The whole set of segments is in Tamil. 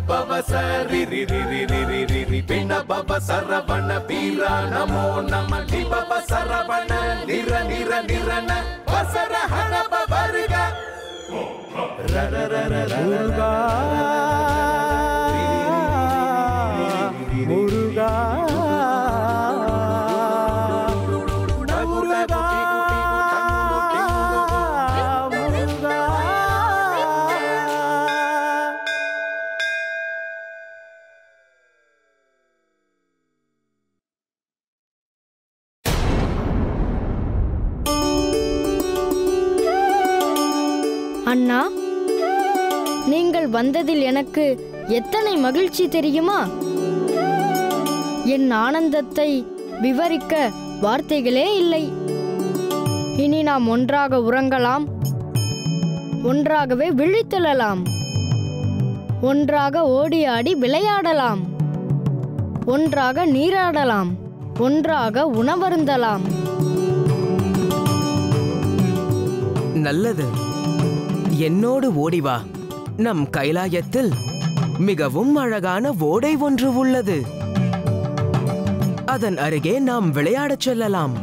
பவச ரிரி ரிரி ரிரி ரிரி பிணபவ சரவண வீரா நமோ நம நிபவ சரவண நிர நிர நிரன வசர ஹனப வருக முருகா முருகா அண்ணா, நீங்கள் வந்ததில் எனக்கு எத்தனை மகிழ்ச்சி தெரியுமா? என் ஆனந்தத்தை விவரிக்க வார்த்தைகளே இல்லை. இனி நாம் ஒன்றாக உறங்கலாம், ஒன்றாகவே விழித்தெழலாம், ஒன்றாக ஓடி ஆடி விளையாடலாம், ஒன்றாக நீராடலாம், ஒன்றாக உணவருந்தலாம். நல்லது, என்னோடு ஓடிவா. நம் கைலாயத்தில் மிகவும் அழகான ஓடை ஒன்று உள்ளது. அதன் அருகே நாம் விளையாடச் செல்லலாம்.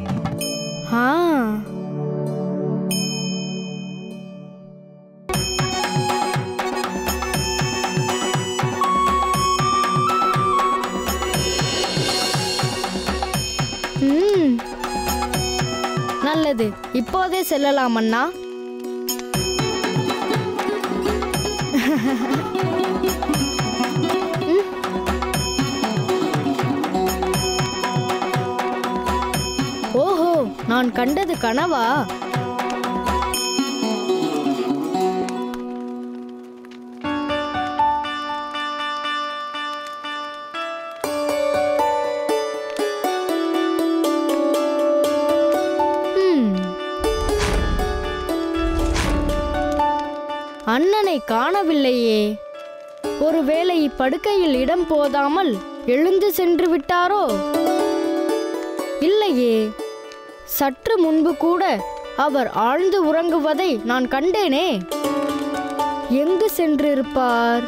நல்லது, இப்போதே செல்லலாம் அண்ணா. ஓஹோ, நான் கண்டது கனவா? அண்ணனை காணவில்லையே. ஒருவேளை படுக்கையில் இடம் போதாமல் எழுந்து சென்று விட்டாரோ? இல்லையே, சற்று முன்பு கூட அவர் ஆழ்ந்து உறங்குவதை நான் கண்டேனே. எங்கு சென்றிருப்பார்?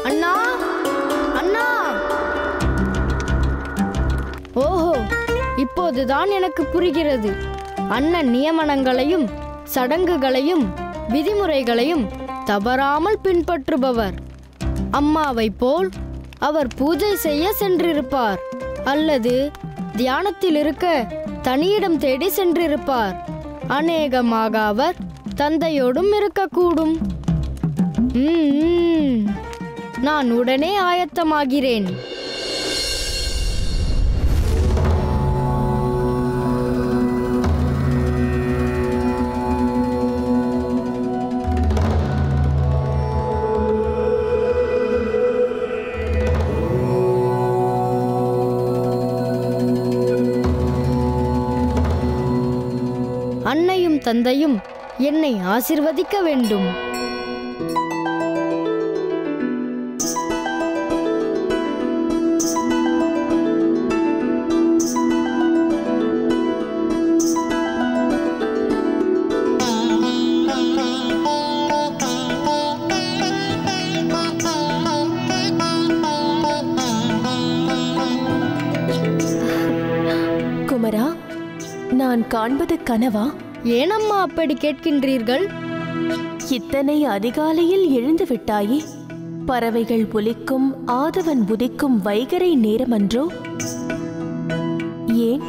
அண்ணா, அண்ணா! ஓஹோ, இப்போதுதான் எனக்கு புரிகிறது. அண்ணன் நியமனங்களையும் சடங்குகளையும் விதிமுறைகளையும் தவறாமல் பின்பற்றுபவர். அம்மாவை போல் அவர் பூஜை செய்ய சென்றிருப்பார், அல்லது தியானத்தில் இருக்க தனியிடம் தேடி சென்றிருப்பார். அநேகமாக அவர் தந்தையோடும் இருக்கக்கூடும். நான் உடனே ஆயத்தமாகிறேன். அன்னையும் தந்தையும் என்னை ஆசிர்வதிக்க வேண்டும். குமரா, நான் காண்பது கனவா? ஏனம்மா அப்படி கேட்கின்றீர்கள்? இத்தனை அதிகாலையில் எழுந்து விட்டாயே. பறவைகள் ஒலிக்கும், ஆதவன் உதிக்கும் வைகரை நேரமன்றோ? ஏன்,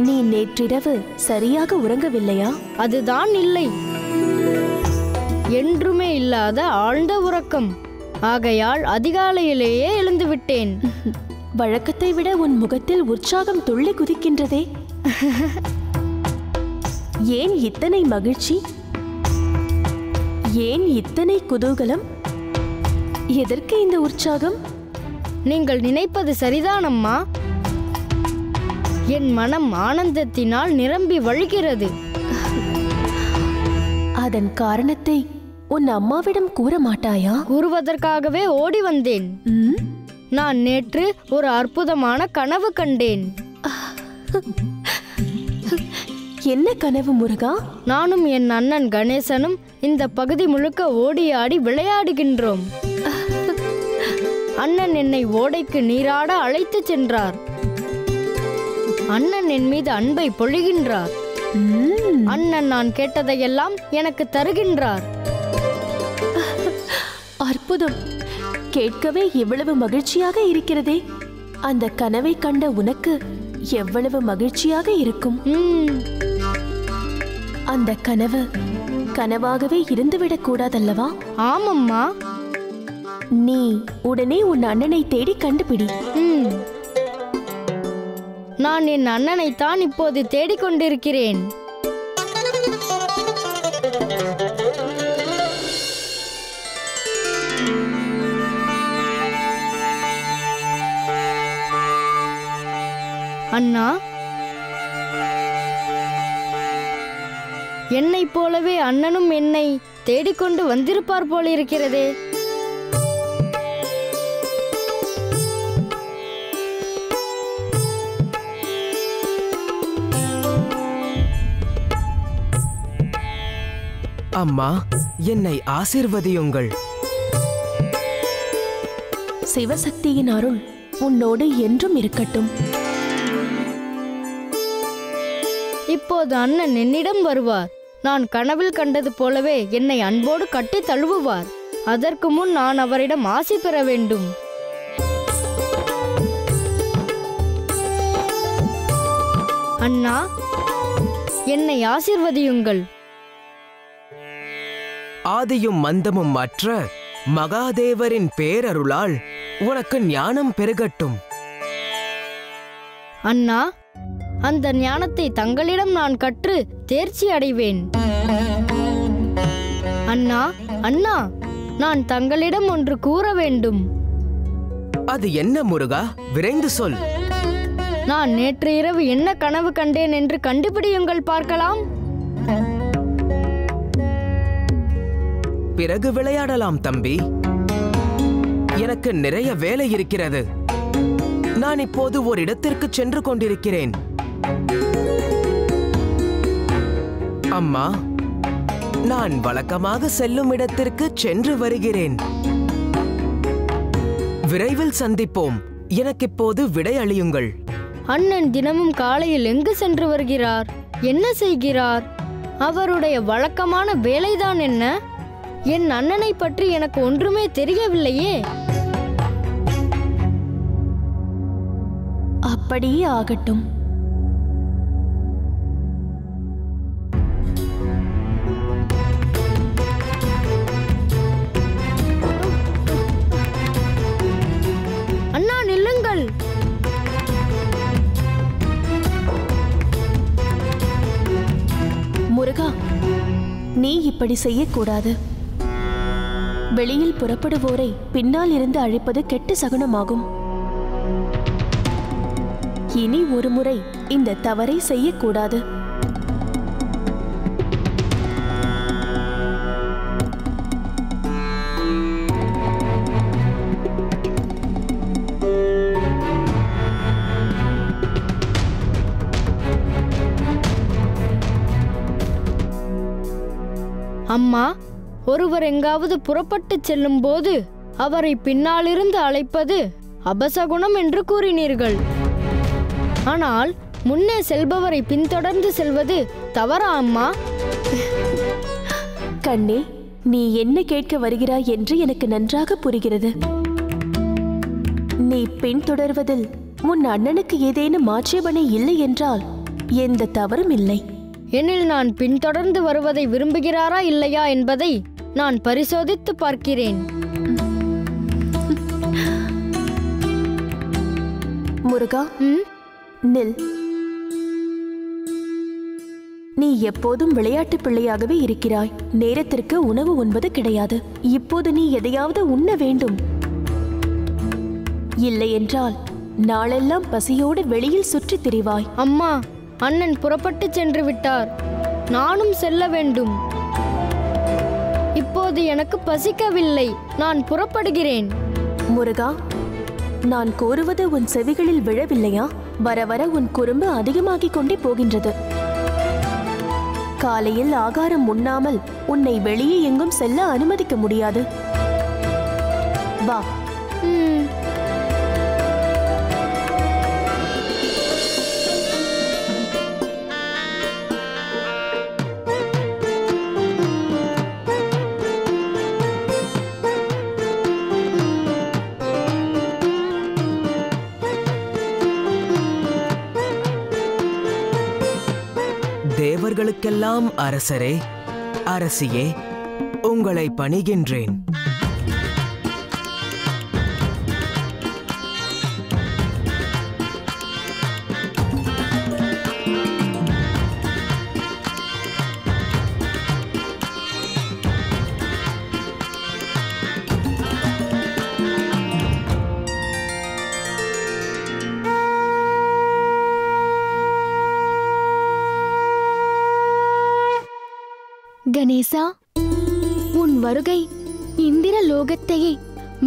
நீ நேற்றிரவு சரியாக உறங்கவில்லையா? அதுதான் இல்லை, என்றுமே இல்லாத ஆழ்ந்த உறக்கம். ஆகையால் அதிகாலையிலேயே எழுந்து விட்டேன். வழக்கத்தை விட உன் முகத்தில் உற்சாகம் துள்ளி குதிக்கின்றதே. ஏன் இத்தனை மகிழ்ச்சி? ஏன் இத்தனை குதூகலம்? எதற்கு இந்த உற்சாகம்? நீங்கள் நினைப்பது சரிதானம்மா. என் மனம் ஆனந்தத்தினால் நிரம்பி வழிகிறது. அதன் காரணத்தை உன் அம்மாவிடம் கூற மாட்டாயா? கூறுவதற்காகவே ஓடி வந்தேன். நான் நேற்று ஒரு அற்புதமான கனவு கண்டேன். என்ன கனவு முருகா? நானும் என் அண்ணன் கணேசனும் இந்த பகுதி முழுக்க ஓடி ஆடி விளையாடுகின்றோம். அண்ணன் என்னை ஓடைக்கு நீராட அழைத்துச் சென்றார். அண்ணன் என் மீது அன்பை பொழிகின்றார். அண்ணன் நான் கேட்டதையெல்லாம் எனக்கு தருகின்றார். அற்புதம்! கேட்கவே எவ்வளவு மகிழ்ச்சியாக இருக்கிறதே. அந்த கனவை கண்ட உனக்கு எவ்வளவு மகிழ்ச்சியாக இருக்கும். அந்த கனவு கனவாகவே இருந்துவிடக் கூடாதல்லவா? ஆமம்மா. நீ உடனே உன் அண்ணனை தேடி கண்டுபிடி. நான் என் அண்ணனைத்தான் இப்போது தேடிக்கொண்டிருக்கிறேன். அண்ணா, என்னைப் போலவே அண்ணனும் என்னை தேடிக்கொண்டு வந்திருப்பார் போலிருக்கிறதே. அம்மா, என்னை ஆசீர்வதியுங்கள். சிவசக்தியின் அருள் உன்னோடு என்றும் இருக்கட்டும். இப்போது அண்ணன் என்னிடம் வருவார். நான் கனவில் கண்டது போலவே என்னை அன்போடு கட்டி தழுவுவார். அதற்கு முன் நான் அவரிடம் ஆசி பெற வேண்டும். அண்ணா, என்னை ஆசீர்வதியுங்கள். ஆதியும் மந்தமும் மற்ற மகாதேவரின் பேரருளால் உனக்கு ஞானம் பெருகட்டும். அண்ணா, அந்த ஞானத்தை தங்களிடம் நான் கற்று தேர்ச்சி அடைவேன். அண்ணா, அண்ணா, நான் தங்களிடம் ஒன்று கூற வேண்டும். அது என்ன முருகா? விரைந்து சொல். நான் நேற்று இரவு என்ன கனவு கண்டேன் என்று கண்டுபிடியுங்கள் பார்க்கலாம். பிறகு விளையாடலாம் தம்பி. எனக்கு நிறைய வேலை இருக்கிறது. நான் இப்போது ஒரு இடத்திற்கு சென்று கொண்டிருக்கிறேன். அம்மா, நான் வழக்கமாக செல்லும் இடத்திற்கு சென்று வருகிறேன். விரைவில் சந்திப்போம். எனக்கு இப்போது விடை அளியுங்கள். அண்ணன் தினமும் காலையில் எங்கு சென்று வருகிறார்? என்ன செய்கிறார்? அவருடைய வழக்கமான வேலைதான் என்ன? என் அண்ணனை பற்றி எனக்கு ஒன்றுமே தெரியவில்லையே. அப்படியே ஆகட்டும். அண்ணா, நில்லுங்கள். முருகா, நீ இப்படி செய்யக்கூடாது. வெளியில் புறப்படுவோரை பின்னால் இருந்து அழைப்பது கெட்ட சகுனமாகும். இனி ஒரு முறை இந்த தவறை செய்யக்கூடாது. அம்மா, ஒருவர் எங்காவது புறப்பட்டு செல்லும் போது அவரை பின்னாலிருந்து அழைப்பது அபசகுணம் என்று கூறினீர்கள். ஆனால் முன்னே செல்பவரை பின்தொடர்ந்து செல்வது தவறா அம்மா? கண்ணே, நீ என்ன கேட்க வருகிறாய் என்று எனக்கு நன்றாக புரிகிறது. நீ பின்தொடர்வதில் உன் அண்ணனுக்கு ஏதேனும் ஆட்சேபனை இல்லை என்றால் எந்த தவறும் இல்லை. எனில் நான் பின்தொடர்ந்து வருவதை விரும்புகிறாரா இல்லையா என்பதை நான் பரிசோதித்து பார்க்கிறேன். முருகா, நில். நீ எப்போதும் விளையாட்டு பிள்ளையாகவே இருக்கிறாய். நேரத்திற்கு உணவு உண்பது கிடையாது. இப்போது நீ எதையாவது உண்ண வேண்டும். இல்லை என்றால் நாளெல்லாம் பசியோடு வெளியில் சுற்றித் திரிவாய். அம்மா, அண்ணன் புறப்பட்டு சென்று விட்டார். நானும் செல்ல வேண்டும். இப்போது எனக்கு பசிக்கவில்லை. நான் புறப்படுகிறேன். முருகா, நான் கூறுவது உன் செவிகளில் விழவில்லையா? வர வர உன் குறும்பு அதிகமாகிக் கொண்டே போகின்றது. காலையில் ஆகாரம் உண்ணாமல் உன்னை வெளியே எங்கும் செல்ல அனுமதிக்க முடியாது. வா, தேவர்களுக்கெல்லாம் அரசரே, அரசியே, உங்களை பணிகின்றேன். கணேசா, உன் வருகை இந்திர லோகத்தையே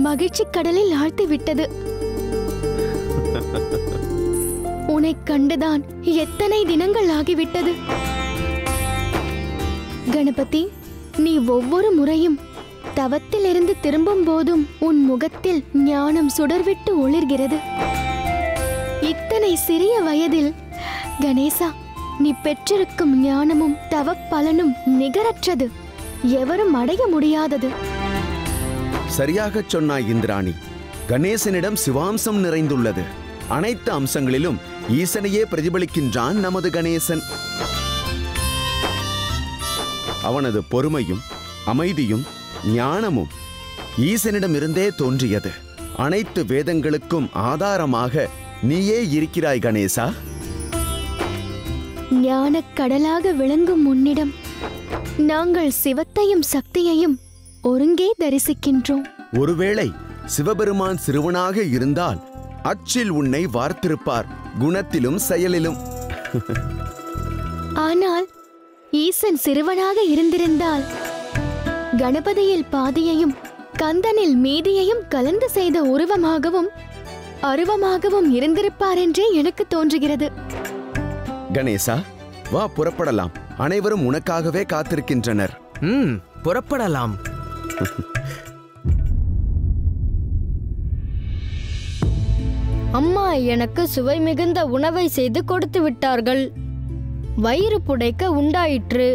மகிழ்ச்சி கடலில் ஆழ்த்தி விட்டது. உன்னை கண்டுதான் எத்தனை தினங்கள் ஆகிவிட்டது. கணபதி, நீ ஒவ்வொரு முறையும் தவத்திலிருந்து திரும்பும் போதும் உன் முகத்தில் ஞானம் சுடர்விட்டு ஒளிர்கிறது. இத்தனை சிறிய வயதில் கணேசா, நீ பெற்றிருக்கும் ஞானமும் தவ பலனும் நிகரற்றது, எவரும் அடைய முடியாதது. சரியாகச் சொன்னாய் இந்திராணி. கணேசனிடம் சிவாம்சம் நிறைந்துள்ளது. அனைத்து அம்சங்களிலும் ஈசனையே பிரதிபலிக்கின்றான் நமது கணேசன். அவனது பொறுமையும் அமைதியும் ஞானமும் ஈசனிடமிருந்தே தோன்றியது. அனைத்து வேதங்களுக்கும் ஆதாரமாக நீயே இருக்கிறாய் கணேசா. ஞானக் கடலாக விளங்கும் உன்னிடம் நாங்கள் சிவத்தையும் சக்தியையும் ஒருங்கே தரிசிக்கின்றோம். ஒருவேளை சிவபெருமான் சிறுவனாக இருந்தால் அச்சில் உன்னை வார்த்திருப்பார், குணத்திலும் செயலிலும். ஆனால் ஈசன் சிறுவனாக இருந்திருந்தால் கணபதியில் பாதியையும் கந்தனில் மீதியையும் கலந்து செய்த உருவமாகவும் அருவமாகவும் இருந்திருப்பார் என்றே எனக்கு தோன்றுகிறது. கணேசா, வா புறப்படலாம். அனைவரும் உனக்காகவே காத்திருக்கின்றனர். புறப்படலாம். அம்மா எனக்கு சுவை மிகுந்த உணவை செய்து கொடுத்து விட்டார்கள். வயிறு புடைக்க உண்டாயிற்று.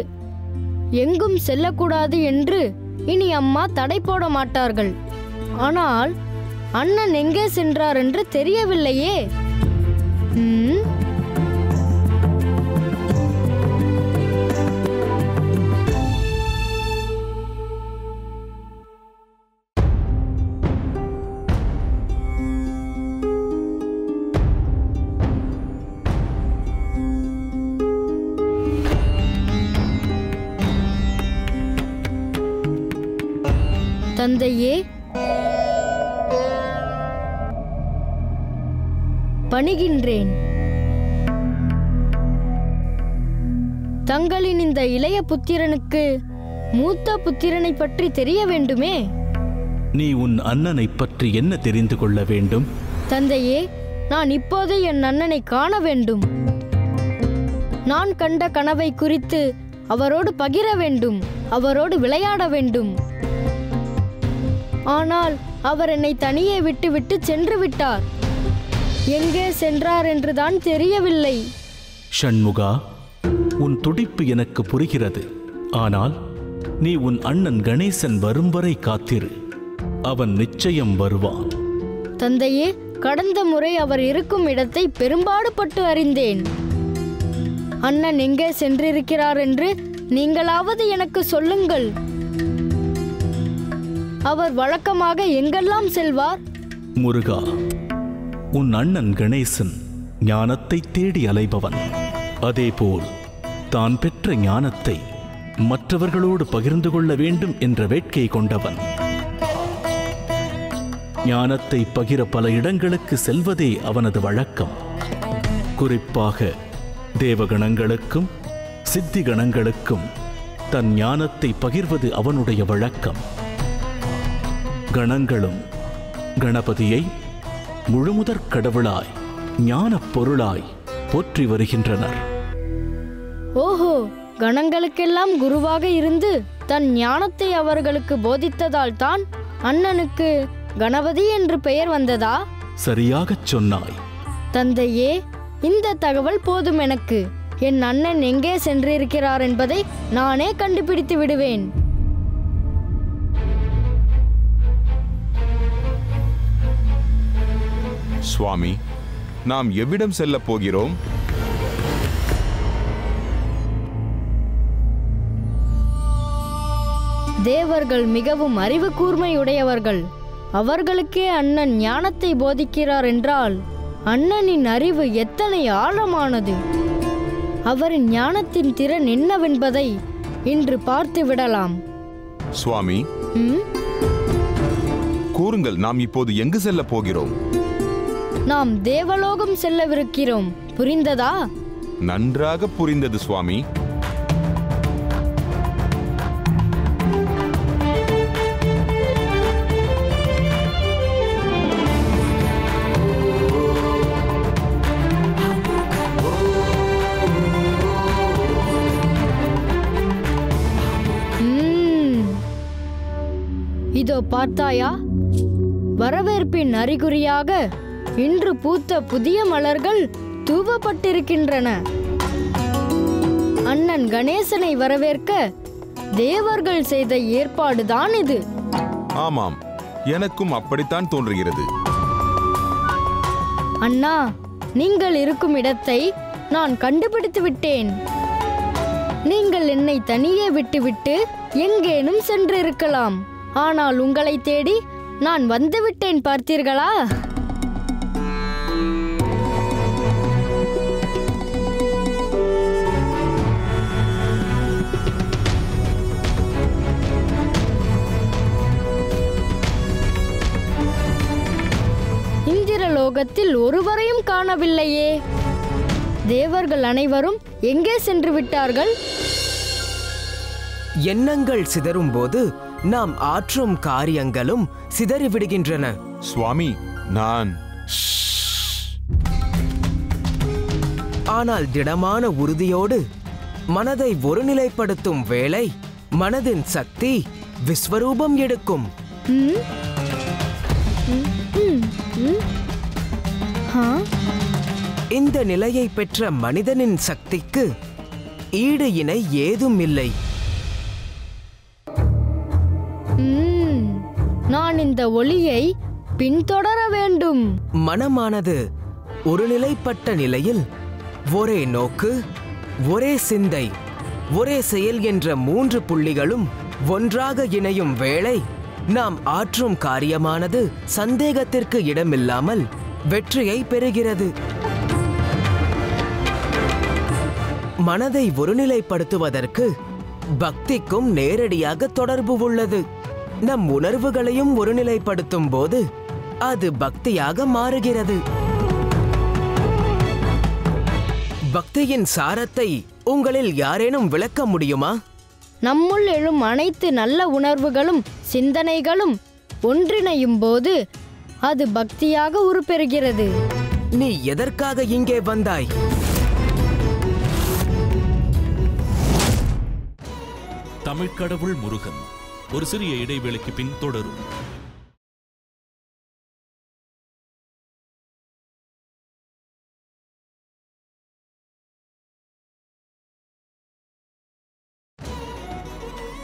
எங்கும் செல்லக்கூடாது என்று இனி அம்மா தடை போட மாட்டார்கள். ஆனால் அண்ணன் எங்கே சென்றார் என்று தெரியவில்லையே. தந்தையே, பணிகின்றேன். தங்களின் இந்த இளைய புத்திரனுக்கு மூத்த புத்திரனை பற்றி தெரிய வேண்டுமே. நீ உன் அண்ணனை பற்றி என்ன தெரிந்து கொள்ள வேண்டும்? தந்தையே, நான் இப்போது என் அண்ணனை காண வேண்டும். நான் கண்ட கனவை குறித்து அவரோடு பகிர வேண்டும், அவரோடு விளையாட வேண்டும். ஆனால் அவர் என்னை தனியே விட்டுவிட்டு சென்று விட்டார். எங்கே சென்றார் என்றுதான் தெரியவில்லை. ஷண்முகா, உன் துடிப்பு எனக்கு புரிகிறது. ஆனால் நீ உன் அண்ணன் கணேசன் வரும் வரை காத்திரு. அவன் நிச்சயம் வருவான். தந்தையே, கடந்த முறை அவர் இருக்கும் இடத்தை பெரும்பாடுபட்டு அறிந்தேன். அண்ணன் எங்கே சென்றிருக்கிறார் என்று நீங்களாவது எனக்கு சொல்லுங்கள். அவர் வழக்கமாக எங்கெல்லாம் செல்வார்? முருகா, உன் அண்ணன் கணேசன் ஞானத்தை தேடி அலைபவன். அதேபோல் தான் பெற்ற ஞானத்தை மற்றவர்களோடு பகிர்ந்து கொள்ள வேண்டும் என்ற வேட்கை கொண்டவன். ஞானத்தை பகிர பல இடங்களுக்கு செல்வதே அவனது வழக்கம். குறிப்பாக தேவகணங்களுக்கும் சித்தி கணங்களுக்கும் தன் ஞானத்தை பகிர்வது அவனுடைய வழக்கம். கணங்களும் கணபதியை முழுமுதற் கடவுளாய் ஞானப் பொருளாய் போற்றி வருகின்றனர். ஓஹோ, கணங்களுக்கெல்லாம் குருவாக இருந்து தன் ஞானத்தை அவர்களுக்கு போதித்ததால் தான் அண்ணனுக்கு கணபதி என்று பெயர் வந்ததா? சரியாகச் சொன்னாய். தந்தையே, இந்த தகவல் போதும் எனக்கு. என் அண்ணன் எங்கே சென்றிருக்கிறார் என்பதை நானே கண்டுபிடித்து விடுவேன். சுவாமி, நாம் எவ்விடம் செல்லப் போகிறோம்? தேவர்கள் மிகவும் அறிவு கூர்மையுடையவர்கள். அவர்களுக்கே அண்ணன் ஞானத்தை போதிக்கிறார் என்றால் அண்ணனின் அறிவு எத்தனை ஆழமானது! அவரின் ஞானத்தின் திறன் என்னவென்பதை இன்று பார்த்து விடலாம். சுவாமி, கூறுங்கள், நாம் இப்போது எங்கு செல்லப் போகிறோம்? நாம் தேவலோகம் செல்லவிருக்கிறோம். புரிந்ததா? நன்றாக புரிந்தது சுவாமி. இதோ பார்த்தாயா? வரவேற்பின் அறிகுறியாக இன்று பூத்த புதிய மலர்கள் தூவப்பட்டிருக்கின்றன. அண்ணன் கணேசனை வரவேற்க தேவர்கள் செய்த ஏற்பாடுதான் இது. ஆமாம், எனக்கும் அப்படித்தான் தோன்றுகிறது. அண்ணா, நீங்கள் இருக்கும் இடத்தை நான் கண்டுபிடித்து விட்டேன். நீங்கள் என்னை தனியே விட்டுவிட்டு எங்கேனும் சென்றிருக்கலாம். ஆனால் உங்களை தேடி நான் வந்துவிட்டேன், பார்த்தீர்களா? இந்திரலோகத்தில் ஒருவரையும் காணவில்லையே. தேவர்கள் அனைவரும் எங்கே சென்று விட்டார்கள்? எண்ணங்கள் சிதறும் போது நாம் ஆற்றும் காரியங்களும் சிதறிவிடுகின்றன. சுவாமி, நான் ஆனால் திடமான உறுதியோடு மனதை ஒருநிலைப்படுத்தும் வேளை மனதின் சக்தி விஸ்வரூபம் எடுக்கும். இந்த நிலையை பெற்ற மனிதனின் சக்திக்கு ஈடு இணை ஏதும் இல்லை. நான் இந்த ஒளியை பின்தொடர வேண்டும். மனமானது ஒருநிலைப்பட்ட நிலையில் ஒரே நோக்கு, ஒரே சிந்தை, ஒரே செயல் என்ற 3 புள்ளிகளும் ஒன்றாக இணையும் வேளை நாம் ஆற்றும் காரியமானது சந்தேகத்திற்கு இடமில்லாமல் வெற்றியை பெறுகிறது. மனதை ஒருநிலைப்படுத்துவதற்கு பக்திக்கும் நேரடியாக தொடர்பு உள்ளது. நம் உணர்வுகளையும் ஒருநிலைப்படுத்தும் போது அது பக்தியாக மாறுகிறது. பக்தியின் சாரத்தை உங்களில் யாரேனும் விளக்க முடியுமா? நம்முள் எழும் அனைத்து நல்ல உணர்வுகளும் சிந்தனைகளும் ஒன்றிணையும் போது அது பக்தியாக உருப்பெறுகிறது. நீ எதற்காக இங்கே வந்தாய்? தமிழ்க்கடவுள் முருகன் ஒரு சிறிய இடைவேளைக்கு பின் தொடரும்.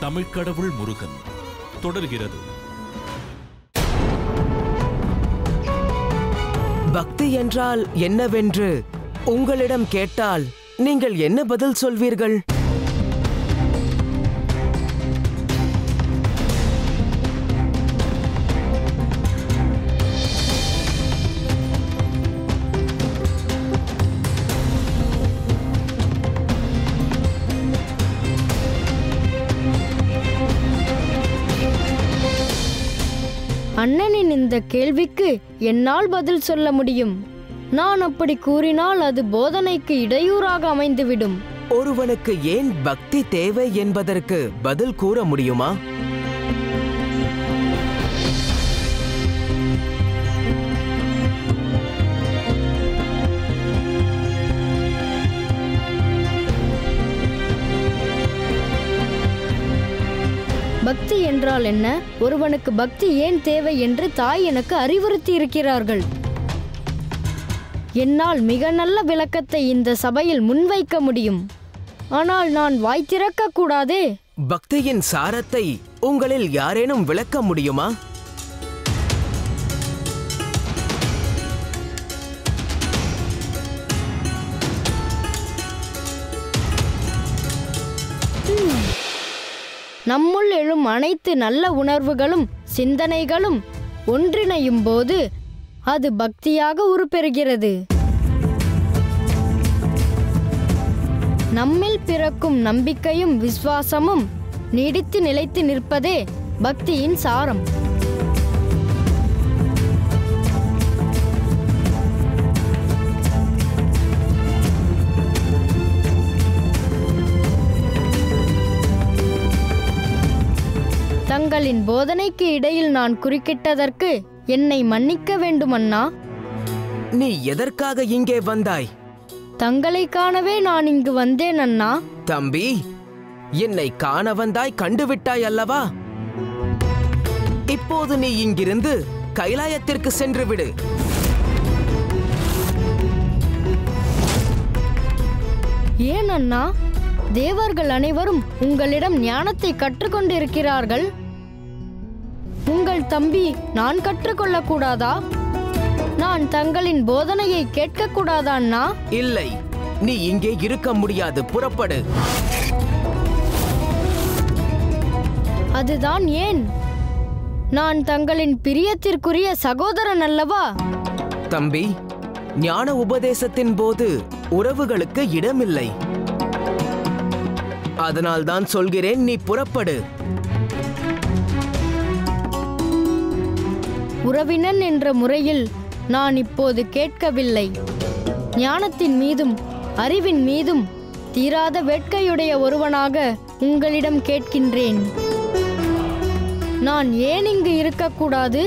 தமிழ்க்கடவுள் முருகன் தொடர்கிறது. பக்தி என்றால் என்னவென்று உங்களிடம் கேட்டால் நீங்கள் என்ன பதில் சொல்வீர்கள்? அண்ணனின் இந்த கேள்விக்கு என்னால் பதில் சொல்ல முடியும். நான் அப்படி கூறினால் அது போதனைக்கு இடையூறாக அமைந்துவிடும். ஒருவனுக்கு ஏன் பக்தி தேவை என்பதற்கு பதில் கூற முடியுமா? பக்தி என்றால் என்ன, ஒருவனுக்கு பக்தி ஏன் தேவை என்று தாய் எனக்கு அறிவுறுத்தி இருக்கிறார்கள். என்னால் மிக நல்ல விளக்கத்தை இந்த சபையில் முன்வைக்க முடியும். ஆனால் நான் வாய் திறக்க கூடாதே. பக்தியின் சாரத்தை உங்களில் யாரேனும் விளக்க முடியுமா? நம்முள் எழும் அனைத்து நல்ல உணர்வுகளும் சிந்தனைகளும் ஒன்றிணையும் போது அது பக்தியாக உருப்பெறுகிறது. நம்மில் பிறக்கும் நம்பிக்கையும் விசுவாசமும் நீடித்து நிலைத்து நிற்பதே பக்தியின் சாரம். தங்களின் போதனைக்கு இடையில் நான் குறுக்கிட்டதற்கு என்னை மன்னிக்க வேண்டும் அண்ணா. நீ எதற்காக இங்கே வந்தாய்? தங்களை காணவே நான் இங்கு வந்தேன் அண்ணா. தம்பி, என்னை காண வந்தாய், கண்டுவிட்டாய் அல்லவா? இப்போது நீ இங்கிருந்து கைலாயத்திற்கு சென்று விடு. ஏன் அண்ணா? தேவர்கள் அனைவரும் உங்களிடம் ஞானத்தை கற்றுக்கொண்டிருக்கிறார்கள். உங்கள் தம்பி நான் கற்றுக்கொள்ளக்கூடாதா? நான் தங்களின் போதனையை கேட்கக்கூடாதா அண்ணா? இல்லை, நீ இங்கே இருக்க முடியாது, புறப்படு. அதுதான் ஏன்? நான் தங்களின் பிரியத்திற்குரிய சகோதரன் அல்லவா? தம்பி, ஞான உபதேசத்தின் போது உறவுகளுக்கு இடமில்லை. அதனால்தான் சொல்கிறேன், நீ புறப்படு. உறவினன் என்ற முறையில் நான் இப்போது கேட்கவில்லை. ஞானத்தின் மீதும் அறிவின் மீதும் தீராத வேட்கையுடைய ஒருவனாக உங்களிடம் கேட்கின்றேன். நான் ஏன் இங்கு இருக்கக்கூடாது?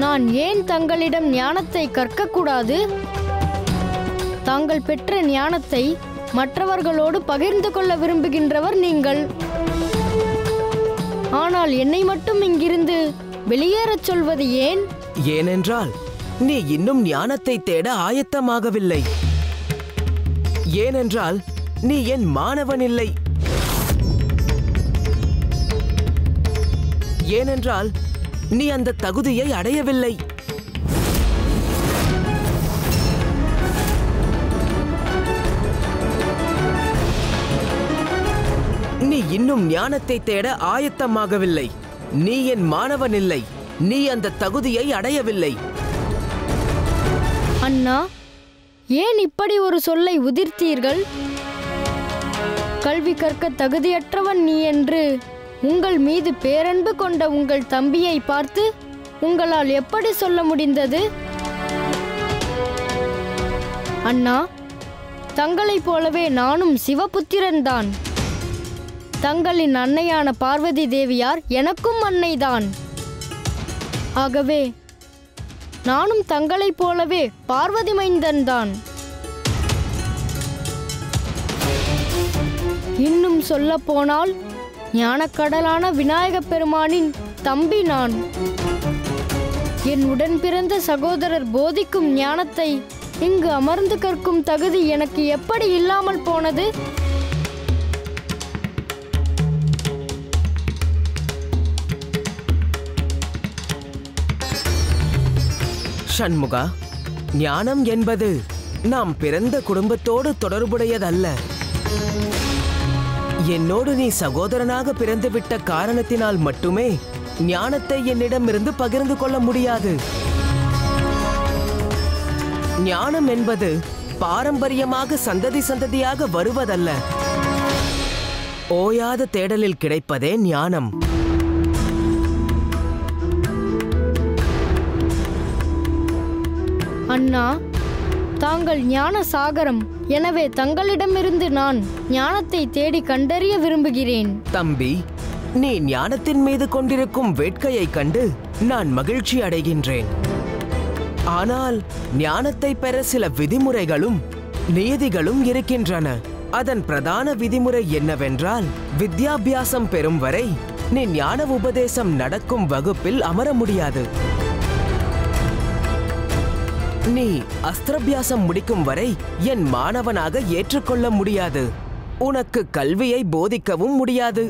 நான் ஏன் தங்களிடம் ஞானத்தை கற்கக்கூடாது? தாங்கள் பெற்ற ஞானத்தை மற்றவர்களோடு பகிர்ந்து கொள்ள விரும்புகின்றவர் நீங்கள். ஆனால் என்னை மட்டும் இங்கிருந்து வெளியேறச் சொல்வது ஏன்? ஏனென்றால் நீ இன்னும் ஞானத்தை தேட ஆயத்தமாகவில்லை. ஏனென்றால் நீ என் மாணவன் இல்லை. ஏனென்றால் நீ அந்த தகுதியை அடையவில்லை. நீ இன்னும் ஞானத்தை தேட ஆயத்தமாகவில்லை. நீ என் மாணவன் இல்லை. நீ அந்த தகுதியை அடையவில்லை. அண்ணா, ஏன் இப்படி ஒரு சொல்லை உதிர்த்தீர்கள்? கல்வி கற்க தகுதியற்றவன் நீ என்று உங்கள் மீது பேரன்பு கொண்ட உங்கள் தம்பியை பார்த்து உங்களால் எப்படி சொல்ல முடிந்தது? அண்ணா, தங்களைப் போலவே நானும் சிவபுத்திரன்தான். தங்களின் அன்னையான பார்வதி தேவியார் எனக்கும் அன்னைதான். ஆகவே நானும் தங்களைப் போலவே பார்வதி மைந்தன்தான். இன்னும் சொல்ல போனால் ஞானக்கடலான விநாயகப் பெருமானின் தம்பி நான். என் உடன் பிறந்த சகோதரர் போதிக்கும் ஞானத்தை இங்கு அமர்ந்து கற்கும் தகுதி எனக்கு எப்படி இல்லாமல் போனது? ஷண்முகா, ஞானம் என்பது நாம் பிறந்த குடும்பத்தோடு தொடர்புடையதல்ல. என்னோடு நீ சகோதரனாக பிறந்துவிட்ட காரணத்தினால் மட்டுமே ஞானத்தை என்னிடமிருந்து பகிர்ந்து கொள்ள முடியாது. ஞானம் என்பது பாரம்பரியமாக சந்ததி சந்ததியாக வருவதல்ல. ஓயாத தேடலில் கிடைப்பதே ஞானம். அண்ணா, தாங்கள் ஞான சாகரம். எனவே தங்களிடமிருந்து நான் ஞானத்தை தேடி கண்டறிய விரும்புகிறேன். தம்பி, நீ ஞானத்தின் மீது கொண்டிருக்கும் வேட்கையை கண்டு நான் மகிழ்ச்சி அடைகின்றேன். ஆனால் ஞானத்தை பெற சில விதிமுறைகளும் நியதிகளும் இருக்கின்றன. அதன் பிரதான விதிமுறை என்னவென்றால், வித்யாபியாசம் பெறும் வரை நீ ஞான உபதேசம் நடக்கும் வகுப்பில் அமர முடியாது. நீ அஸ்திரபியாசம் முடிக்கும் வரை என் மாணவனாக ஏற்றுக்கொள்ள முடியாது. உனக்கு கல்வியை போதிக்கவும் முடியாது.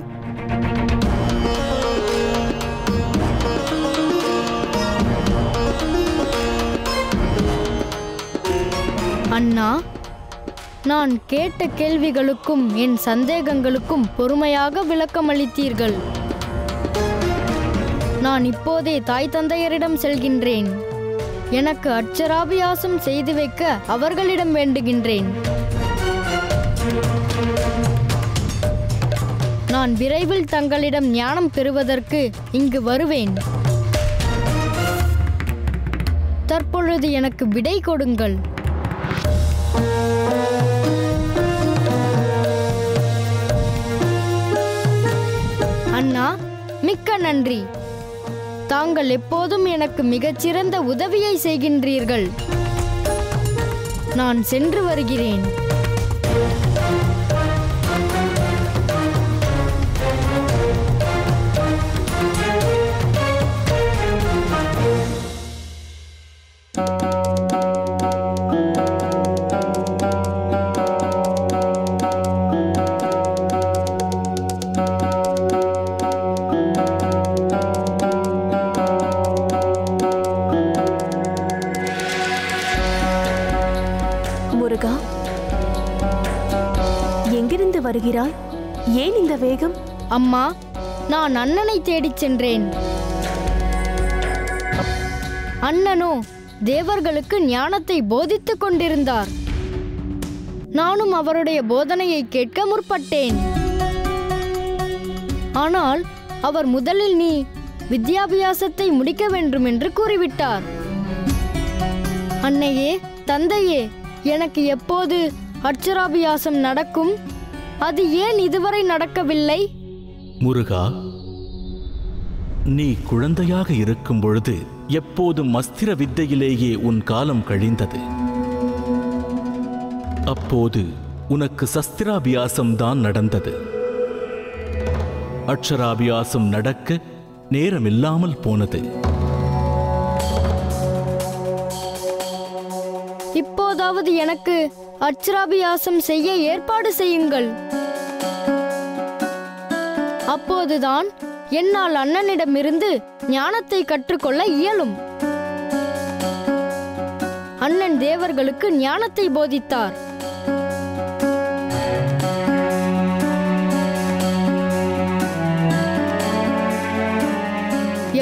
அண்ணா, நான் கேட்ட கேள்விகளுக்கும் என் சந்தேகங்களுக்கும் பொறுமையாக விளக்கமளித்தீர்கள். நான் இப்போதே தாய் தந்தையரிடம் செல்கின்றேன். எனக்கு அட்சராபியாசம் செய்து வைக்க அவர்களிடம் வேண்டுகின்றேன். நான் விரைவில் தங்களிடம் ஞானம் பெறுவதற்கு இங்கு வருவேன். தற்பொழுது எனக்கு விடை கொடுங்கள். அண்ணா, மிக்க நன்றி. தாங்கள் எப்போதும் எனக்கு மிகச்சிறந்த உதவியை செய்கின்றீர்கள். நான் சென்று வருகிறேன். முருகா, எங்கிருந்து வருகிறாய்? ஏன் இந்த வேகம்? அம்மா, நான் அண்ணனை தேடிச் சென்றேன். அண்ணனோ தேவர்களுக்கு ஞானத்தை போதித்துக் கொண்டிருந்தார். நானும் அவருடைய போதனையை கேட்க முற்பட்டேன். ஆனால் அவர் முதலில் நீ வித்யாபியாசத்தை முடிக்க வேண்டும் என்று கூறிவிட்டார். அன்னையே, தந்தையே, எனக்கு எப்போது அட்சராபியாசம் நடக்கும்? அது ஏன் இதுவரை நடக்கவில்லை? முருகா, நீ குழந்தையாக இருக்கும் பொழுது எப்போதும் அஸ்திர வித்தையிலேயே உன் காலம் கழிந்தது. அப்போது உனக்கு சஸ்திராபியாசம் தான் நடந்தது. அட்சராபியாசம் நடக்க நேரமில்லாமல் போனது. இப்போதாவது எனக்கு அட்சராபியாசம் செய்ய ஏற்பாடு செய்யுங்கள். அப்போதுதான் என்னால் அண்ணனிடமிருந்து ஞானத்தை கற்றுக்கொள்ள இயலும். அண்ணன் தேவர்களுக்கு ஞானத்தை போதித்தார்.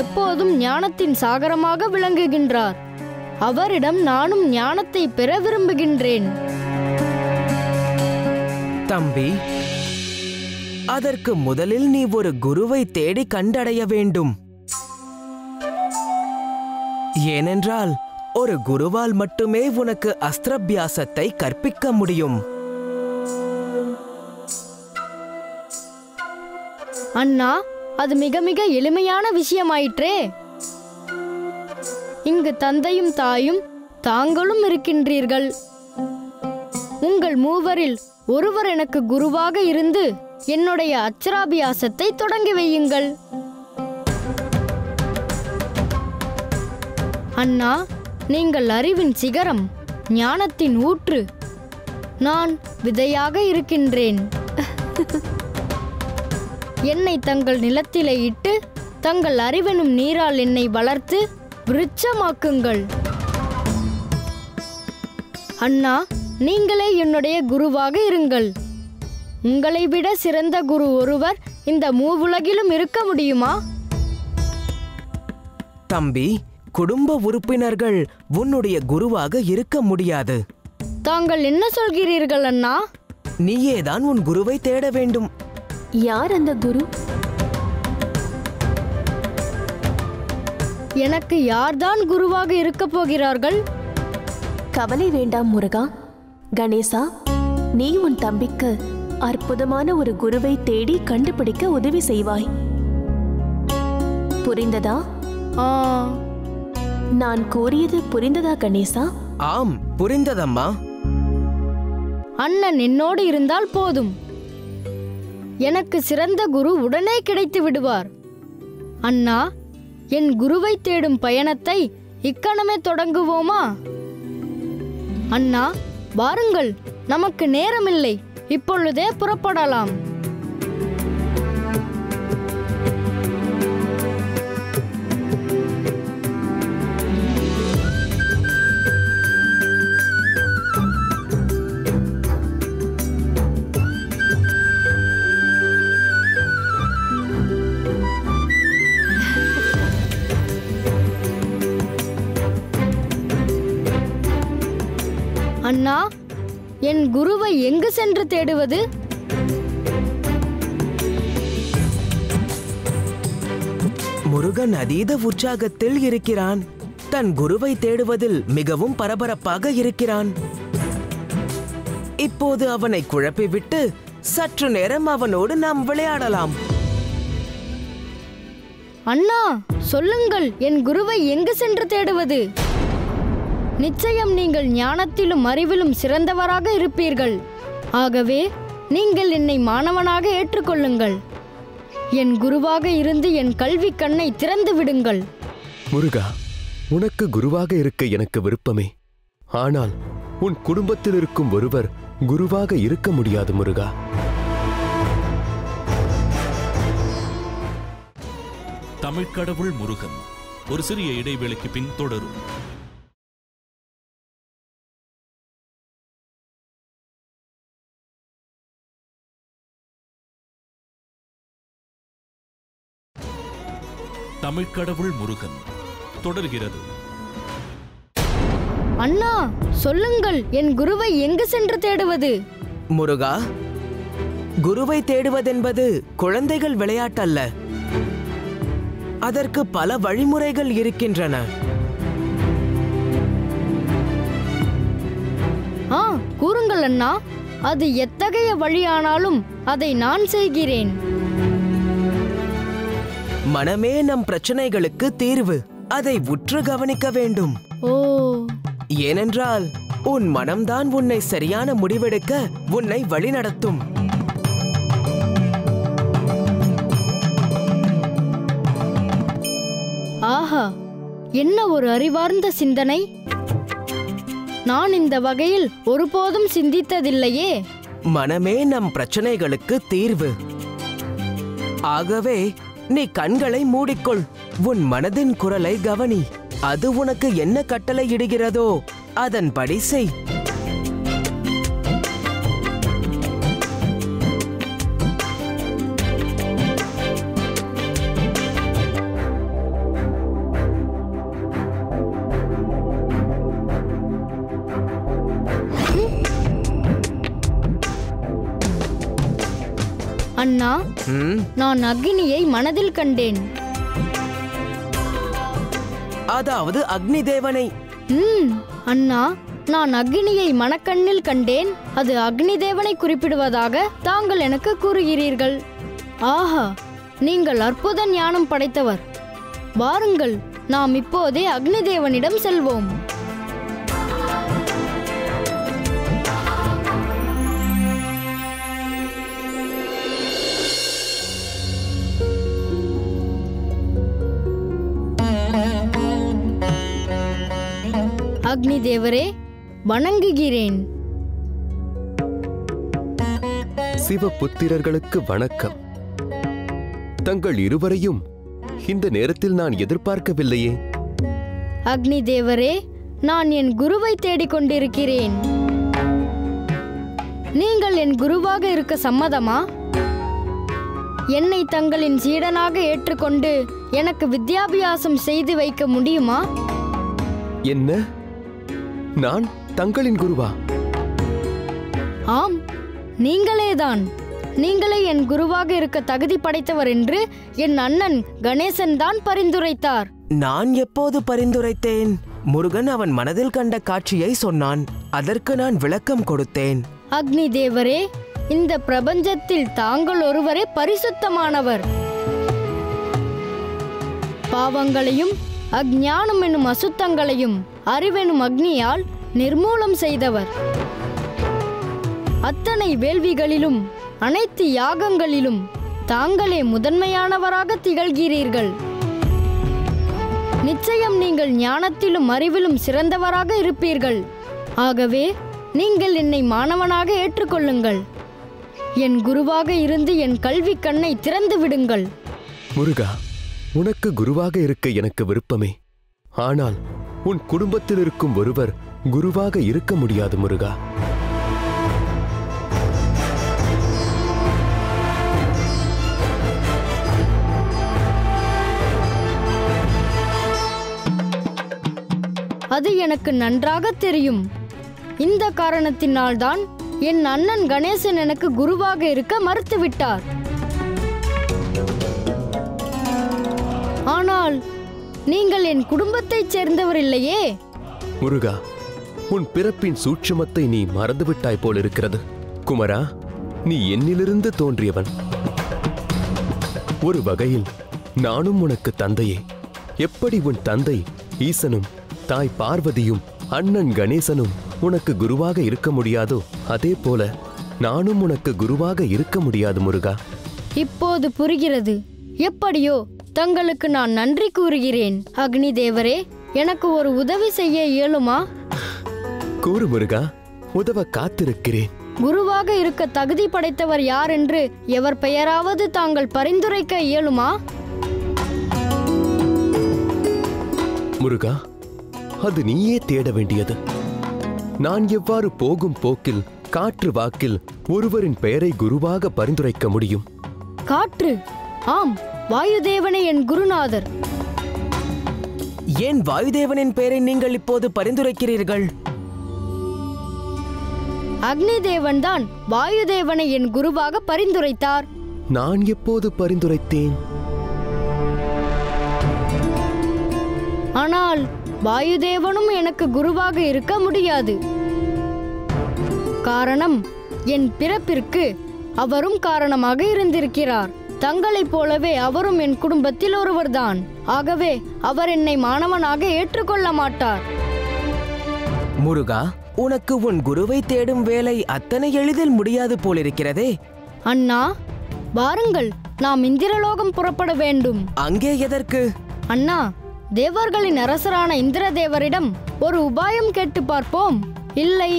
எப்போதும் ஞானத்தின் சாகரமாக விளங்குகின்றார். அவரிடம் நானும் ஞானத்தை பெற விரும்புகின்றேன். தம்பி, அதற்கு முதலில் நீ ஒரு குருவை தேடி கண்டடைய வேண்டும். ஏனென்றால் ஒரு குருவால் மட்டுமே உனக்கு அஸ்திரபியாசத்தை கற்பிக்க முடியும். அண்ணா, அது மிக மிக எளிமையான விஷயமாயிற்றே. இங்கு தந்தையும் தாயும் தாங்களும் இருக்கின்றீர்கள். உங்கள் மூவரில் ஒருவர் எனக்கு குருவாக இருந்து என்னுடைய அட்சராபியாசத்தை தொடங்கி வையுங்கள். அண்ணா, நீங்கள் அறிவின் சிகரம், ஞானத்தின் ஊற்று. நான் விதையாக இருக்கின்றேன். என்னை தங்கள் நிலத்திலே இட்டு தங்கள் அறிவெனும் நீரால் என்னை வளர்த்து விருட்சமாக்குங்கள். அண்ணா, நீங்களே என்னுடைய குருவாக இருங்கள். உங்களை விட சிறந்த குரு ஒருவர் இந்த மூவுலகிலும் இருக்க முடியுமா? தம்பி, குடும்ப உறுப்பினர்கள் உன்னுடைய குருவாக இருக்க முடியாது. தாங்கள் என்ன சொல்கிறீர்கள் அண்ணா? நீயேதான் உன் குருவை தேட வேண்டும். யார் அந்த குரு? எனக்கு யார்தான் குருவாக இருக்க போகிறார்கள்? கவலை வேண்டாம் முருகா. கணேசா, நீ உன் தம்பிக்கு அற்புதமான ஒரு குருவை தேடி கண்டுபிடிக்க உதவி செய்வாய். புரிந்ததா? நான் கூறியது புரிந்ததா கணேசா? ஆம், புரிந்ததம்மா. அண்ணன் என்னோடு இருந்தால் போதும். எனக்கு சிறந்த குரு உடனே கிடைத்து விடுவார். அண்ணா, என் குருவை தேடும் பயணத்தை இக்கணமே தொடங்குவோமா? அண்ணா, வாருங்கள், நமக்கு நேரமில்லை, இப்பொழுதே புறப்படலாம். அண்ணா, என் குருவை எங்கு சென்று தேடுவது? முருகன் அதீத உற்சாகத்தில் இருக்கிறான். தன் குருவை தேடுவதில் மிகவும் பரபரப்பாக இருக்கிறான். இப்போது அவனை குழப்பிவிட்டு சற்று நேரம் அவனோடு நாம் விளையாடலாம். அண்ணா, சொல்லுங்கள், என் குருவை எங்கு சென்று தேடுவது? நிச்சயம் நீங்கள் ஞானத்திலும் அறிவிலும் சிறந்தவராக இருப்பீர்கள். ஆகவே நீங்கள் என்னை மாணவனாக ஏற்றுக்கொள்ளுங்கள். என் குருவாக இருந்து என் கல்வி கண்ணை திறந்து விடுங்கள். முருகா, உனக்கு குருவாக இருக்க எனக்கு விருப்பமே. ஆனால் உன் குடும்பத்தில் இருக்கும் ஒருவர் குருவாக இருக்க முடியாது முருகா. தமிழ்க்கடவுள் முருகன் ஒரு சிறிய இடைவேளைக்கு பின் தொடரும். தமிழ்க்கடவுள் முருகன் தொடர்கிறது. அண்ணா, சொல்லுங்கள், என் குருவை எங்கு சென்று தேடுவது? முருகா, குருவை தேடுவதென்பது குழந்தைகள் விளையாட்டல்ல. அதற்கு பல வழிமுறைகள் இருக்கின்றன. கூறுங்கள் அண்ணா, அது எத்தகைய வழியானாலும் அதை நான் செய்கிறேன். மனமே நம் பிரச்சனைகளுக்கு தீர்வு. அதை உற்று கவனிக்க வேண்டும். ஓ, ஏனென்றால் உன் மனம்தான் உன்னை சரியான முடிவெடுக்க உன்னை வழிநடத்தும். ஆஹா, என்ன ஒரு அறிவார்ந்த சிந்தனை! நான் இந்த வகையில் ஒருபோதும் சிந்தித்ததில்லையே. மனமே நம் பிரச்சனைகளுக்கு தீர்வு. ஆகவே நீ கண்களை மூடிக்கொள். உன் மனதின் குரலை கவனி. அது உனக்கு என்ன கட்டளை இடுகிறதோ அதன்படி செய். அண்ணா, நான் அக்னியை மனதில் கண்டேன். அதாவது அக்னி தேவனை. அண்ணா, நான் அக்னியை மனக்கண்ணில் கண்டேன். அது அக்னி தேவனை குறிப்பிடுவதாக தாங்கள் எனக்கு கூறுகிறீர்கள். ஆஹா, நீங்கள் அற்புத ஞானம் படைத்தவர். வாருங்கள், நாம் இப்போதே அக்னி தேவனிடம் செல்வோம். அக்னி தேவரே, வணங்குகிறேன். சிவபுத்திரர்களுக்கு வணக்கம். தங்கள் இருவரையும் இந்த நேரத்தில் நான் எதிர்பார்க்கவில்லையே. அக்னி தேவரே, நான் என் குருவை தேடிக் கொண்டிருக்கிறேன். நீங்கள் என் குருவாக இருக்க சம்மதமா? என்னை தங்களின் சீடனாக ஏற்றுக்கொண்டு எனக்கு வித்யாபியாசம் செய்து வைக்க முடியுமா? என்ன? நான் தங்களின் குருவா? ஆம், நீங்களேதான். நீங்களே என் குருவாக இருக்க தகுதி படைத்தவர் என்று என் அண்ணன் கணேசன் தான் பரிந்துரைத்தார். நான் எப்போது பரிந்துரைத்தேன்? முருகன் அவன் மனதில் கண்ட காட்சியை சொன்னான். அதற்கு நான் விளக்கம் கொடுத்தேன். அக்னி தேவரே, இந்த பிரபஞ்சத்தில் தாங்கள் ஒருவரே பரிசுத்தமானவர். பாவங்களையும் அஞ்ஞானம் என்னும் அசுத்தங்களையும் அறிவெனும் அக்னியால் நிர்மூலம் செய்தவர். அத்தனை வேள்விகளிலும் அனைத்து யாகங்களிலும் தாங்களே முதன்மையானவராக திகழ்கிறீர்கள். நிச்சயம் நீங்கள் ஞானத்திலும் அறிவிலும் சிறந்தவராக இருப்பீர்கள். ஆகவே நீங்கள் என்னை மாணவனாக ஏற்றுக்கொள்ளுங்கள். என் குருவாக இருந்து என் கல்வி கண்ணை திறந்து விடுங்கள். முருகா, உனக்கு குருவாக இருக்க எனக்கு விருப்பமே. ஆனால் உன் குடும்பத்தில் இருக்கும் ஒருவர் குருவாக இருக்க முடியாது முருகா. அது எனக்கு நன்றாக தெரியும். இந்த காரணத்தினால்தான் என் அண்ணன் கணேசன் எனக்கு குருவாக இருக்க மறுத்துவிட்டார். ஆனால் நீங்கள் என் குடும்பத்தைச் சேர்ந்தவர் இல்லையே. முருகா, உன் பிறப்பின் சூட்சுமத்தை நீ மறந்துவிட்டாய் போல் இருக்கிறது. குமரா, நீ என்னிலிருந்து தோன்றியவன். ஒரு வகையில் நானும் உனக்கு தந்தையே. எப்படி உன் தந்தை ஈசனும் தாய் பார்வதியும் அண்ணன் கணேசனும் உனக்கு குருவாக இருக்க முடியாதோ, அதே போல நானும் உனக்கு குருவாக இருக்க முடியாது முருகா. இப்போது புரிகிறது. எப்படியோ தங்களுக்கு நான் நன்றி கூறுகிறேன். அக்னி தேவரே, எனக்கு ஒரு உதவி செய்ய இயலுமா? கூறு முருகா, உதவ காத்திருக்கிறேன். குருவாக இருக்க தகுதி படைத்தவர் யார் என்று எவர் பெயராவது தாங்கள் பரிந்துரைக்க இயலுமா? முருகா, அது நீயே தேட வேண்டியது. நான் எவ்வாறு போகும் போக்கில் காற்று வாக்கில் ஒருவரின் பெயரை குருவாக பரிந்துரைக்க முடியும்? காற்று? ஆம், வாயுதேவனே என் குருநாதர். ஏன் வாயுதேவனின் பெயரை நீங்கள் இப்போது பரிந்துரைக்கிறீர்கள்? அக்னி தேவன்தான் வாயுதேவனை என் குருவாக பரிந்துரைத்தார். நான் எப்போது பரிந்துரைத்தேன்? ஆனால் வாயுதேவனும் எனக்கு குருவாக இருக்க முடியாது. காரணம், என் பிறப்பிற்கு அவரும் காரணமாக இருந்திருக்கிறார். தங்களைப் போலவே அவரும் என் குடும்பத்தில் ஒருவர்தான். ஆகவே அவர் என்னை மாணவனாக ஏற்றுக்கொள்ள மாட்டார். முருகா, உனக்கு உன் குருவை தேடும் வேலை அத்தனை எளிதில் முடியாது போலிருக்கிறதே. அண்ணா, வாருங்கள், நாம் இந்திரலோகம் புறப்பட வேண்டும். அங்கே எதற்கு? அண்ணா, தேவர்களின் அரசரான இந்திரதேவரிடம் ஒரு உபாயம் கேட்டு பார்ப்போம். இல்லை,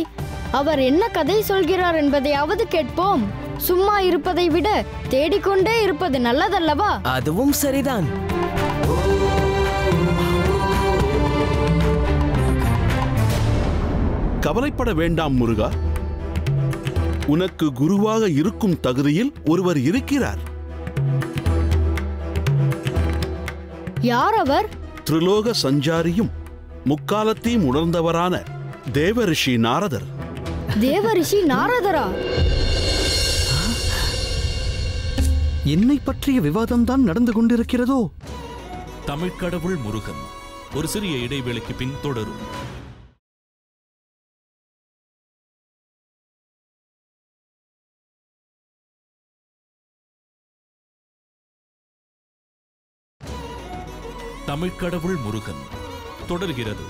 அவர் என்ன கதை சொல்கிறார் என்பதையாவது கேட்போம். சும்மா இருப்பதை விட தேடிக்கொண்டே இருப்பது நல்லதல்லவா? அதுவும் சரிதான். கவலைப்பட வேண்டாம் முருகா. உனக்கு குருவாக இருக்கும் தகுதியில் ஒருவர் இருக்கிறார். யார் அவர்? திரிலோக சஞ்சாரியும் முக்காலத்தையும் உணர்ந்தவரான தேவரிஷி நாரதர். தேவரிஷி நாரதரா? என்னை பற்றிய விவாதம்தான் நடந்து கொண்டிருக்கிறதோ? தமிழ் கடவுள் முருகன் ஒரு சிறிய இடைவேளைக்கு பின் தொடரும். தமிழ் கடவுள் முருகன் தொடர்கிறது.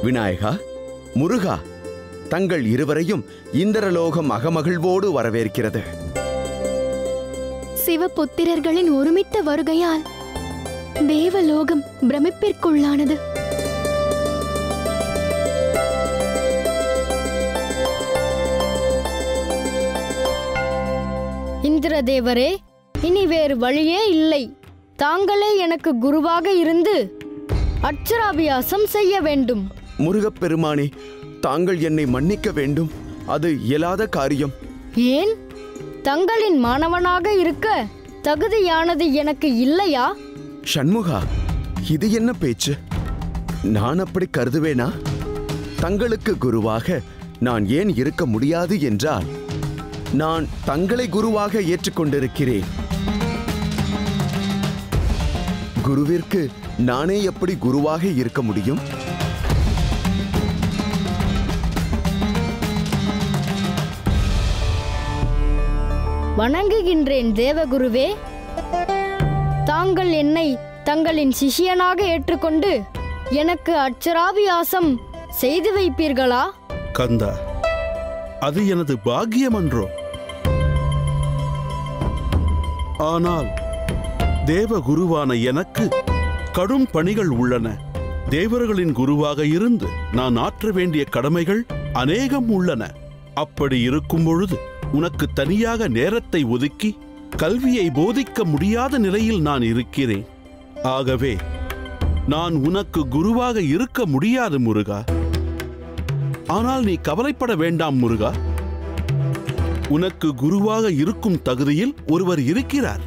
விநாயகா, முருகா, தங்கள் இருவரையும் இந்திரலோகம் அகமகிழ்வோடு வரவேற்கிறது. சிவபுத்திரர்களின் ஒருமித்த வருகையால் தேவலோகம் பிரமிப்பிற்குள்ளானது. இந்திரதேவரே, இனி வேறு வழியே இல்லை. தாங்களே எனக்கு குருவாக இருந்து அட்சராபியாசம் செய்ய வேண்டும். முருகப்பெருமானே, தாங்கள் என்னை மன்னிக்க வேண்டும். அது இயலாத காரியம். ஏன்? தங்களின் மாணவனாக இருக்க தகுதியானது எனக்கு இல்லையா? ஷண்முகா, இது என்ன பேச்சு? நான் அப்படி கருதுவேனா? தங்களுக்கு குருவாக நான் ஏன் இருக்க முடியாது என்றால், நான் தங்களை குருவாக ஏற்றுக்கொண்டிருக்கிறேன். குருவிற்கு நானே எப்படி குருவாக இருக்க முடியும்? வணங்குகின்றேன் தேவகுருவே. தாங்கள் என்னை தங்களின் சிஷ்யனாக ஏற்றுக்கொண்டு எனக்கு அட்சராபியாசம் செய்து வைப்பீர்களா? கந்தா, அது எனது பாக்கியமன்றோ? ஆனால் தேவ குருவான எனக்கு கடும் பணிகள் உள்ளன. தேவர்களின் குருவாக இருந்து நான் ஆற்ற வேண்டிய கடமைகள் அநேகம் உள்ளன. அப்படி இருக்கும் பொழுது உனக்கு தனியாக நேரத்தை ஒதுக்கி கல்வியை போதிக்க முடியாத நிலையில் நான் இருக்கிறேன். ஆகவே நான் உனக்கு குருவாக இருக்க முடியாது முருகா. ஆனால் நீ கவலைப்பட வேண்டாம் முருகா. உனக்கு குருவாக இருக்கும் தகுதியில் ஒருவர் இருக்கிறார்.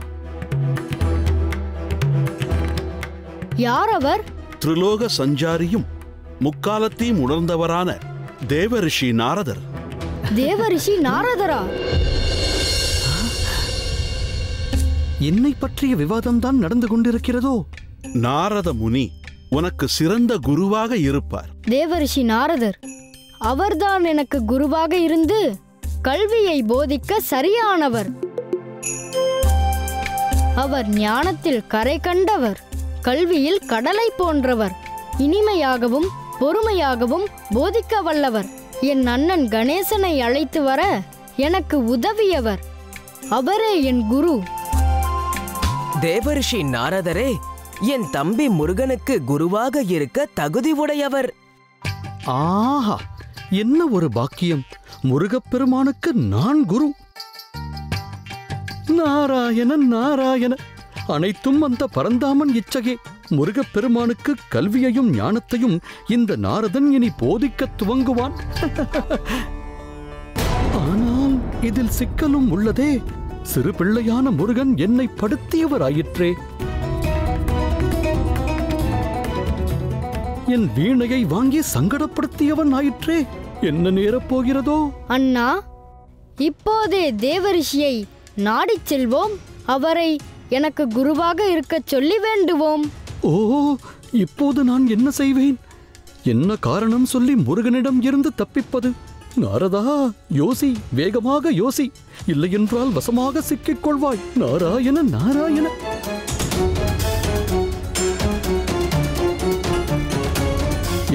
யார் அவர்? திரிலோக சஞ்சாரியும் முக்காலத்தையும் உணர்ந்தவரான தேவரிஷி நாரதர். தேவரிஷி நாரதரா? என்னை பற்றிய விவாதம்தான் நடந்து கொண்டிருக்கிறதோ? நாரத முனி உனக்கு சிறந்த குருவாக இருப்பார். தேவரிஷி நாரதர் அவர்தான் எனக்கு குருவாக இருந்து கல்வியை போதிக்க சரியானவர். அவர் ஞானத்தில் கரை கண்டவர், கல்வியில் கடலை போன்றவர், இனிமையாகவும் பொறுமையாகவும் போதிக்க வல்லவர். என் அண்ணன் கணேசனை அழைத்து வர எனக்கு உதவியவர். அவரே என் குரு. தேவரிஷி நாரதரே என் தம்பி முருகனுக்கு குருவாக இருக்க தகுதி உடையவர். ஆஹா, என்ன ஒரு பாக்கியம்! முருகப்பெருமானுக்கு நான் குரு. நாராயண நாராயண, அனைத்தும் அந்த பரந்தாமன் இச்சகே. முருகப்பெருமானுக்கு கல்வியையும் ஞானத்தையும் இந்த நாரதன் இனி போதிக்க துவங்குவான். ஆனால் இதில் சிக்கலும் உள்ளதே. சிறு பிள்ளையான முருகன் என்னை படுத்தியவர் ஆயிற்றே. என் வீணையை வாங்கி சங்கடப்படுத்தியவன் ஆயிற்றே. என்ன நேரப் போகிறதோ? அண்ணா, இப்போதே தேவரிஷியை நாடிச் செல்வோம். அவரை எனக்கு குருவாக இருக்கச் சொல்லி வேண்டுவோம். ஓ, இப்போது நான் என்ன செய்வேன்? என்ன காரணம் சொல்லி முருகனிடம் இருந்து தப்பிப்பது? நாரதா, யோசி, வேகமாக யோசி. இல்லையென்றால் வசமாக சிக்கிக் கொள்வாய். நாராயண நாராயண.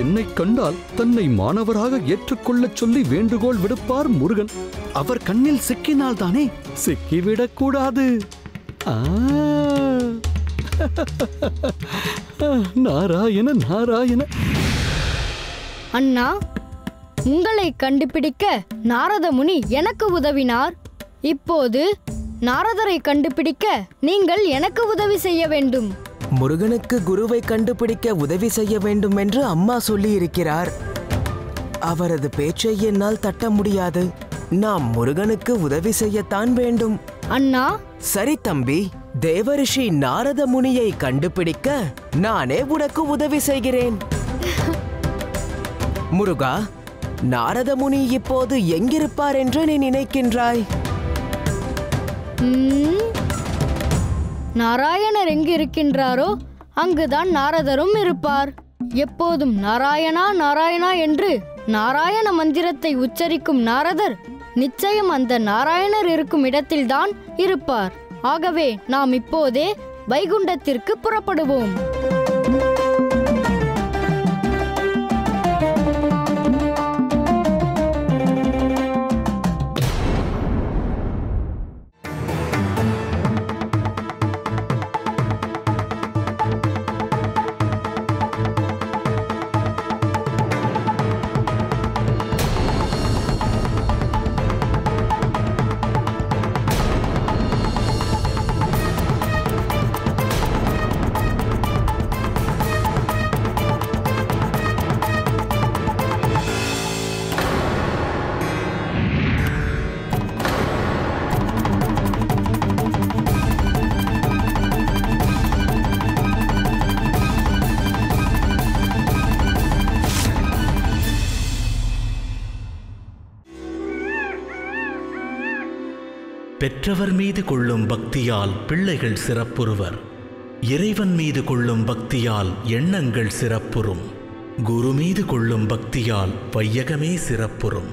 என்னை கண்டால் தன்னை மாணவராக ஏற்றுக்கொள்ளச் சொல்லி வேண்டுகோள் விடுப்பார் முருகன். அவர் கண்ணில் சிக்கினால் தானே? சிக்கிவிடக் கூடாது. நாராயண நாராயண. அண்ணா, உங்களை கண்டுபிடிக்க நாரத முனி எனக்கு உதவினார். இப்போது நாரதரை கண்டுபிடிக்க நீங்கள் எனக்கு உதவி செய்ய வேண்டும். முருகனுக்கு குருவை கண்டுபிடிக்க உதவி செய்ய வேண்டும் என்று அம்மா சொல்லி இருக்கிறார். அவரது பேச்சை என்னால் தட்ட முடியாது. நாம் முருகனுக்கு உதவி செய்யத்தான் வேண்டும். அண்ணா, சரி தம்பி, தேவரிஷி நாரத முனியை கண்டுபிடிக்க நானே உனக்கு உதவி செய்கிறேன். முருகா, நாரத முனி இப்போது எங்கிருப்பார் என்று நீ நினைக்கின்றாய்? நாராயணர் எங்கு இருக்கின்றாரோ அங்குதான் நாரதரும் இருப்பார். எப்போதும் நாராயணா நாராயணா என்று நாராயண மந்திரத்தை உச்சரிக்கும் நாரதர் நிச்சயம் அந்த நாராயணர் இருக்கும் இடத்தில்தான் இருப்பார். ஆகவே நாம் இப்போதே வைகுண்டத்திற்கு புறப்படுவோம். பெற்றவர் மீது கொள்ளும் பக்தியால் பிள்ளைகள் சிறப்புறுவர். இறைவன் மீது கொள்ளும் பக்தியால் எண்ணங்கள் சிறப்புறும். குரு மீது கொள்ளும் பக்தியால் வையகமே சிறப்புறும்.